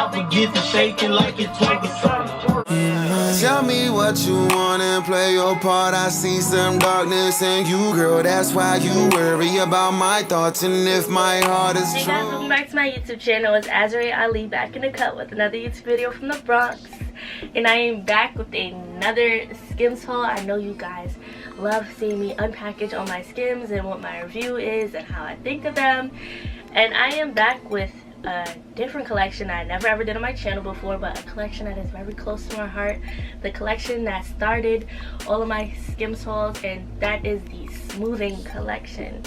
I forget to shake it like it's twerking. Tell me what you want and play your part. I see some darkness in you, girl. That's why you worry about my thoughts and if my heart is true. Hey guys, welcome back to my YouTube channel. It's Azure Ali back in the cut with another YouTube video from the Bronx. And I am back with another Skims haul. I know you guys love seeing me unpackage all my Skims and what my review is and how I think of them. And I am back with a different collection I never ever did on my channel before, but a collection that is very close to my heart. The collection that started all of my Skims hauls, and that is the smoothing collection.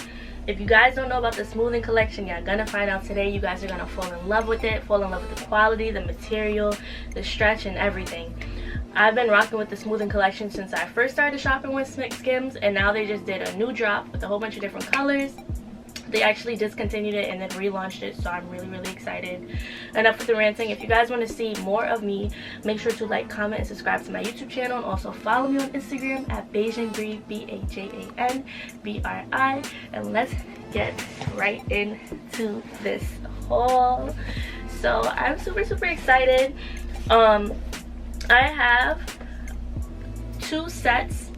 If you guys don't know about the smoothing collection, you're gonna find out today. You guys are gonna fall in love with it, fall in love with the quality, the material, the stretch, and everything. I've been rocking with the smoothing collection since I first started shopping with Skims, and now they just did a new drop with a whole bunch of different colors. They actually discontinued it and then relaunched it, so I'm really excited. Enough with the ranting. If you guys want to see more of me, make sure to like, comment, and subscribe to my YouTube channel, and also follow me on Instagram at bajanbri, BAJANBRI. And let's get right into this haul. So I'm super excited. I have 2 sets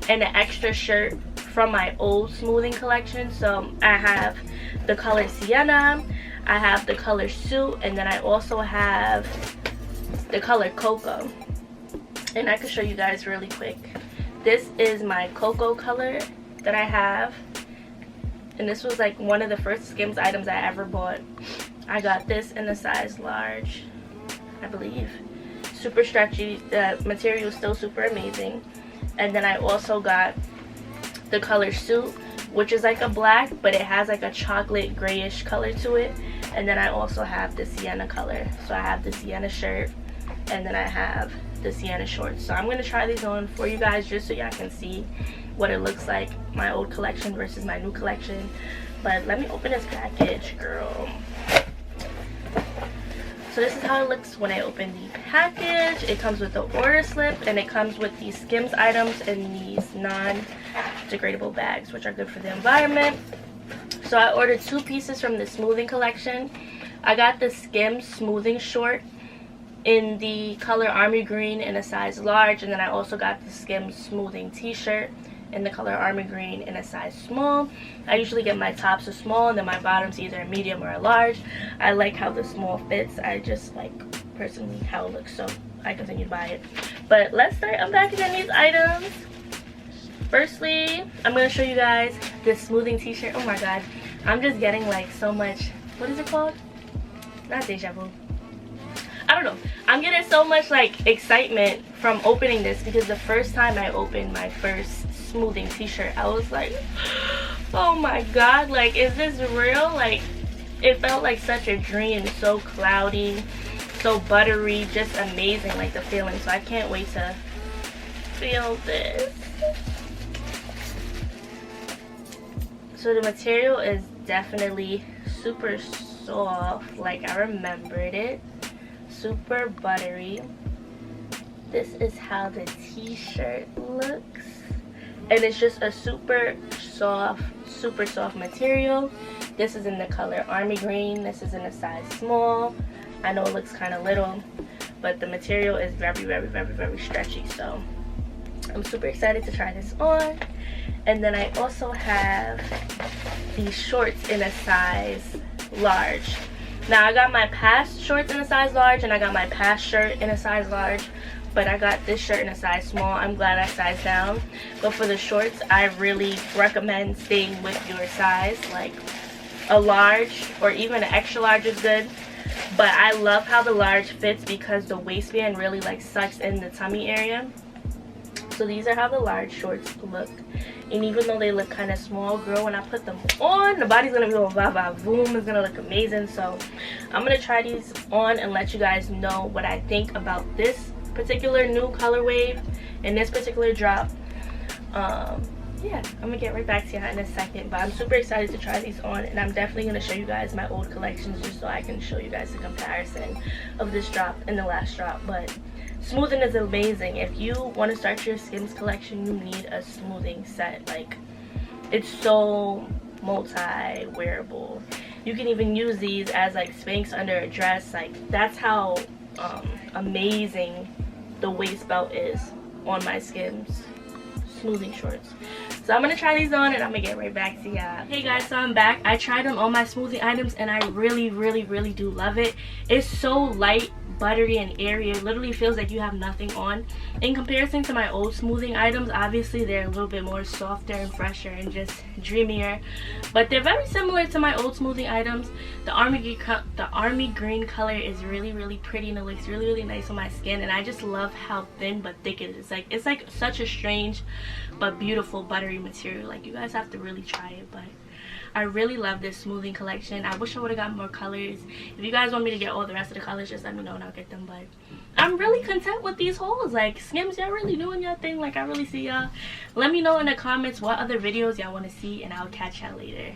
and an extra shirt from my old smoothing collection. So I have the color Sienna, I have the color Suit, and then I also have the color Cocoa. And I can show you guys really quick. This is my Cocoa color that I have, and this was like one of the first Skims items I ever bought. I got this in a size large, I believe. Super stretchy, the material is still super amazing. And then I also got the color Suit, which is like a black, but it has like a chocolate grayish color to it. And then I also have the Sienna color. So I have the Sienna shirt, and then I have the Sienna shorts. So I'm going to try these on for you guys just so y'all can see what it looks like, my old collection versus my new collection. But let me open this package, girl. So this is how it looks when I open the package. It comes with the order slip, and it comes with these Skims items in these non-degradable bags, which are good for the environment. So I ordered 2 pieces from the smoothing collection. I got the Skims smoothing short in the color Army Green in a size large, and then I also got the Skims smoothing t-shirt in the color Army Green in a size small. I usually get my tops a small and then my bottoms either a medium or a large. I like how the small fits. I just like personally how it looks, so I continue to buy it. But let's start unpackaging these items. Firstly, I'm going to show you guys this smoothing t-shirt. Oh my god, I'm just getting like so much, what is it called? Not deja vu. I don't know. I'm getting so much like excitement from opening this, because the first time I opened my first smoothing t-shirt, I was like, oh my god, like, is this real? Like, it felt like such a dream. So cloudy, so buttery, just amazing, like the feeling. So I can't wait to feel this. So the material is definitely super soft, like I remembered it. Super buttery. This is how the t-shirt looks, and it's just a super soft material. This is in the color Army Green. This is in a size small. I know it looks kind of little, but the material is very stretchy, so I'm super excited to try this on. And then I also have these shorts in a size large. Now I got my past shorts in a size large, and I got my past shirt in a size large, but I got this shirt in a size small. I'm glad I sized down. But for the shorts, I really recommend staying with your size. Like a large or even an extra large is good, but I love how the large fits because the waistband really like sucks in the tummy area. So these are how the large shorts look. And even though they look kind of small, girl, when I put them on, the body's gonna be all boom. It's gonna look amazing. So I'm gonna try these on and let you guys know what I think about this particular new color wave and this particular drop. Yeah, I'm gonna get right back to you in a second, but I'm super excited to try these on, and I'm definitely gonna show you guys my old collections just so I can show you guys the comparison of this drop and the last drop. But smoothing is amazing. If you want to start your Skims collection, you need a smoothing set. Like, it's so multi-wearable, You can even use these as like Spanx under a dress. Like that's how amazing the waist belt is on my Skims smoothing shorts. So I'm gonna try these on and I'm gonna get right back to y'all. Hey guys, so I'm back. I tried them on my smoothing items and I really do love it. It's so light, buttery, and airy. It literally feels like you have nothing on. In comparison to my old smoothing items, obviously they're a little bit more softer and fresher and just dreamier, but they're very similar to my old smoothing items. The army green color is really pretty and it looks really nice on my skin, and I just love how thin but thick it is. Like it's like such a strange but beautiful buttery material. Like you guys have to really try it, but I really love this smoothing collection. I wish I would have got more colors. If you guys want me to get all the rest of the colors, just let me know and I'll get them. But I'm really content with these hauls. Like Skims, y'all really doing your thing. Like I really see y'all. Let me know in the comments what other videos y'all want to see and I'll catch y'all later.